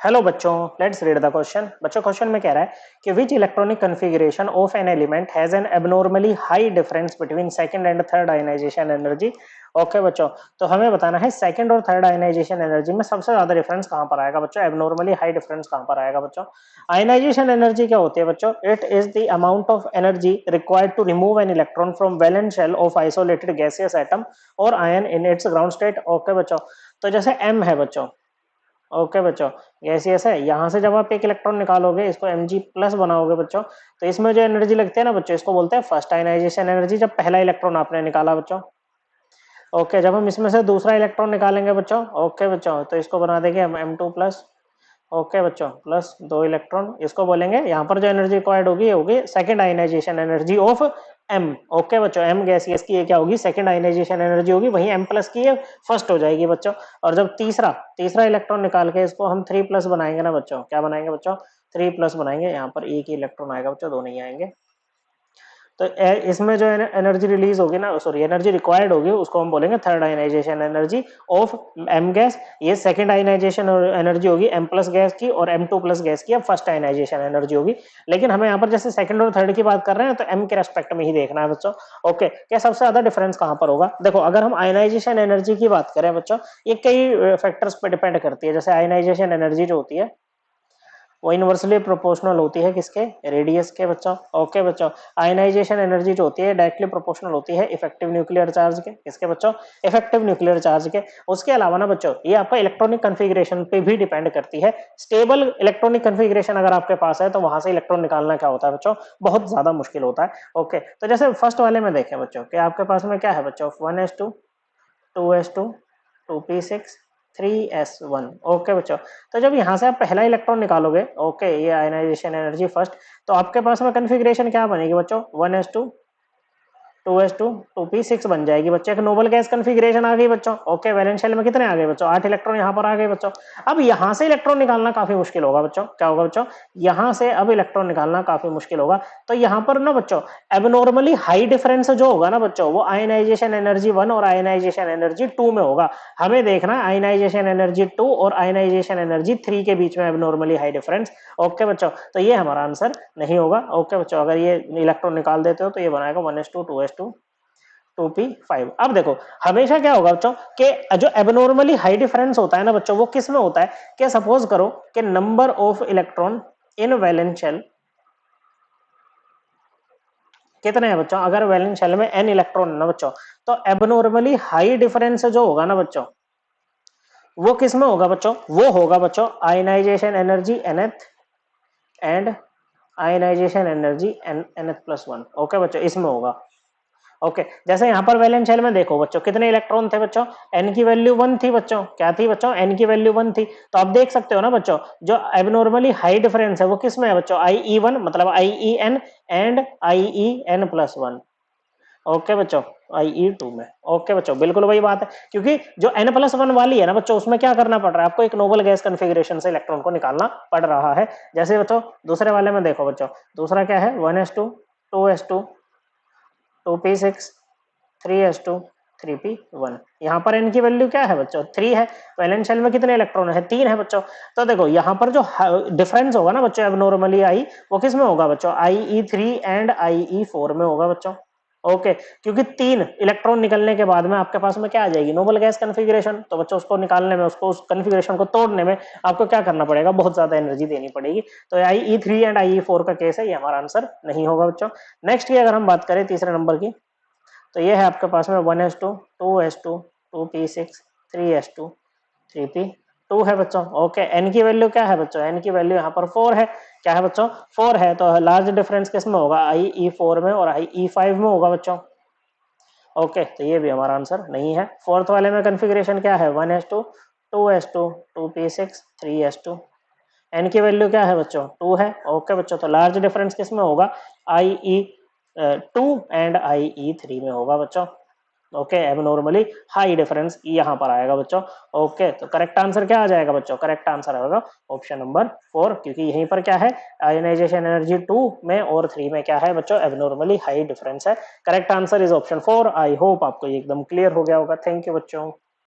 Hello बच्चों, let's read the question. बच्चों question में कह रहा है कि which electronic configuration of an element has an abnormally high difference between second and third ionization energy. Okay बच्चों, तो हमें बताना है सेकंड और थर्ड आयनाइजेशन एनर्जी में सबसे ज्यादा डिफरेंस कहां पर आएगा बच्चों, एबनॉर्मली हाई डिफरेंस कहां पर आएगा बच्चों। आयनाइजेशन एनर्जी क्या होती है बच्चों? It is the amount of energy required to remove an electron from valence shell of isolated gaseous atom और ion in its ground state. Okay बच्चों, तो जैसे एम है बच्चों, ओके बच्चों, गैसियस है, यहां से जब आप एक इलेक्ट्रॉन निकालोगे, इसको Mg प्लस बनाओगे बच्चों, तो इसमें जो एनर्जी लगती है ना बच्चों, इसको बोलते हैं फर्स्ट आयनाइजेशन एनर्जी, जब पहला इलेक्ट्रॉन आपने निकाला बच्चों। ओके, जब हम इसमें से दूसरा इलेक्ट्रॉन निकालेंगे बच्चों, ओके बच्चों, तो इसको बना देंगे हम M2 प्लस। ओके बच्चों, प्लस 2 इलेक्ट्रॉन, इसको बोलेंगे, यहाँ पर जो एनर्जी रिक्वायर्ड होगी होगी second ionization energy of M. Okay बच्चों, एम गैसियस की ये क्या होगी, सेकंड आयनाइजेशन एनर्जी होगी, वहीं एम प्लस की ये फर्स्ट हो जाएगी बच्चों। और जब तीसरा तीसरा इलेक्ट्रॉन निकाल के इसको हम 3 प्लस बनाएंगे ना बच्चों, क्या बनाएंगे बच्चों, 3 प्लस बनाएंगे, यहाँ पर एक ही इलेक्ट्रॉन आएगा बच्चों, दो नहीं आएंगे। तो इसमें जो एनर्जी रिलीज होगी ना, सॉरी एनर्जी रिक्वायर्ड होगी, उसको हम बोलेंगे third ionization energy of M gas. ये सेकंड आयनाइजेशन एनर्जी होगी एम प्लस गैस की, और M2 प्लस गैस की अब फर्स्ट आयनाइजेशन एनर्जी होगी। लेकिन हमें यहाँ पर जैसे सेकंड और थर्ड की बात कर रहे हैं, तो एम के रेस्पेक्ट में ही देखना है बच्चों। ओके, क्या सबसे ज्यादा डिफरेंस कहां पर होगा? देखो, अगर हम आयनाइजेशन एनर्जी की बात करें बच्चों, ये कई फैक्टर्स पे डिपेंड करती है। जैसे आयनाइजेशन एनर्जी जो होती है वो इनवर्सली प्रोपोर्शनल होती है किसके, रेडियस के बच्चों। ओके बच्चों, आयनाइजेशन एनर्जी जो होती है डायरेक्टली प्रोपोर्शनल होती है इफेक्टिव न्यूक्लियर चार्ज के, किसके बच्चों, इफेक्टिव न्यूक्लियर चार्ज के। उसके अलावा ना बच्चों, ये आपका इलेक्ट्रॉनिक कन्फिग्रेशन पे भी डिपेंड करती है। स्टेबल इलेक्ट्रॉनिक कन्फिग्रेशन अगर आपके पास है, तो वहां से इलेक्ट्रॉन निकालना क्या होता है बच्चों, बहुत ज्यादा मुश्किल होता है। ओके, तो जैसे फर्स्ट वाले में देखें बच्चों कि आपके पास में क्या है बच्चों, 1s2 2s2 2p6 3s1। Okay बच्चों, तो जब यहां से आप पहला इलेक्ट्रॉन निकालोगे, ओके, ये आयनाइजेशन एनर्जी फर्स्ट, तो आपके पास में कन्फिग्रेशन क्या बनेगी बच्चों, 1s2 2s2 2p6 बन जाएगी बच्चों, एक नोबल गैस कन्फिग्रेशन आ गई बच्चों। ओके, वैलेंस शेल में कितने आ गए बच्चों, 8 इलेक्ट्रॉन यहाँ पर आ गए बच्चों। अब यहाँ से इलेक्ट्रॉन निकालना काफी मुश्किल होगा बच्चों, क्या होगा बच्चों, यहाँ से अब इलेक्ट्रॉन निकालना काफी मुश्किल होगा। तो यहाँ पर ना बच्चों, एबनॉर्मली हाई डिफरेंस जो होगा ना बच्चों, वो आयनाइजेशन एनर्जी 1 और आयनाइजेशन एनर्जी 2 में होगा। हमें देखना आयनाइजेशन एनर्जी 2 और आयनाइजेशन एनर्जी 3 के बीच में एबनॉर्मली हाई डिफरेंस। ओके बच्चों, तो ये हमारा आंसर नहीं होगा। ओके बच्चों, अगर ये इलेक्ट्रॉन निकाल देते हो तो ये बनाएगा 1s2 2s2 2p5। अब देखो, हमेशा क्या होगा बच्चों कि जो एबनॉर्मली हाई डिफरेंस होता है ना बच्चों, वो किस में होता है, कि सपोज करो कि number of electron in valence shell कितने हैं बच्चों, अगर वैलेंस शेल में n इलेक्ट्रॉन है ना बच्चों, तो एबनॉर्मली हाई डिफरेंस जो होगा ना बच्चों, वो किस में होगा बच्चों, वो होगा बच्चों ionization energy nth and ionization energy nth plus 1। Okay बच्चों, इसमें होगा। ओके, जैसे यहाँ पर वैलेंस शेल में देखो बच्चों, कितने इलेक्ट्रॉन थे बच्चों, n की वैल्यू 1 थी बच्चों, क्या थी बच्चों, n की वैल्यू 1 थी। तो आप देख सकते हो ना बच्चों, जो एबनॉर्मली हाई डिफरेंस है वो किस में है बच्चों, IE1 मतलब IEN and IEN plus 1। Okay बच्चों, IE2 में। ओके बच्चों, बिल्कुल वही बात है, क्योंकि जो n प्लस 1 वाली है ना बच्चों, उसमें क्या करना पड़ रहा है आपको, एक नोबल गैस कन्फिग्रेशन से इलेक्ट्रॉन को निकालना पड़ रहा है। जैसे बच्चों दूसरे वाले में देखो बच्चों, दूसरा क्या है, 1s2 2s2 2p6 3s2 3p1। यहाँ पर n की वैल्यू क्या है बच्चों, 3 है। वैलेंस शेल में कितने इलेक्ट्रॉन है, 3 है बच्चों। तो देखो यहाँ पर जो डिफरेंस होगा ना बच्चों एबनॉर्मली आई, वो किस में होगा बच्चों, IE3 एंड IE4 में होगा बच्चों। ओके, क्योंकि 3 इलेक्ट्रॉन निकलने के बाद में आपके पास में क्या आ जाएगी, नोबल गैस कन्फिग्रेशन। तो बच्चों उसको निकालने में, उसको उस कन्फिग्रेशन को तोड़ने में आपको क्या करना पड़ेगा, बहुत ज्यादा एनर्जी देनी पड़ेगी। तो IE3 एंड IE4 का केस है, ये हमारा आंसर नहीं होगा बच्चों। नेक्स्ट की अगर हम बात करें तीसरे नंबर की, तो ये है आपके पास में 1s2 2s2 2p6 3s2 3p2 है बच्चों। ओके, n की वैल्यू क्या है बच्चों, n की वैल्यू यहाँ पर 4 है। क्या है बच्चों, 4 है। तो लार्ज डिफरेंस किस में होगा, IE4 में और IE5 में होगा बच्चों। ओके, तो ये भी हमारा आंसर नहीं है। फोर्थ वाले में कन्फिग्रेशन क्या है, 1s2 2s2 2p6 3s2। n की वैल्यू क्या है बच्चों, 2 है। ओके बच्चों, तो लार्ज डिफरेंस किस में होगा, IE2 एंड IE3 में होगा बच्चों। ओके, एबनॉर्मली हाई डिफरेंस यहाँ पर आएगा बच्चों। ओके, तो करेक्ट आंसर क्या आ जाएगा बच्चों, करेक्ट आंसर आएगा ऑप्शन नंबर 4, क्योंकि यहीं पर क्या है, आयनाइजेशन एनर्जी 2 में और 3 में क्या है बच्चों, एबनॉर्मली हाई डिफरेंस है। Correct answer is option 4। I hope आपको ये एकदम क्लियर हो गया होगा। थैंक यू बच्चों।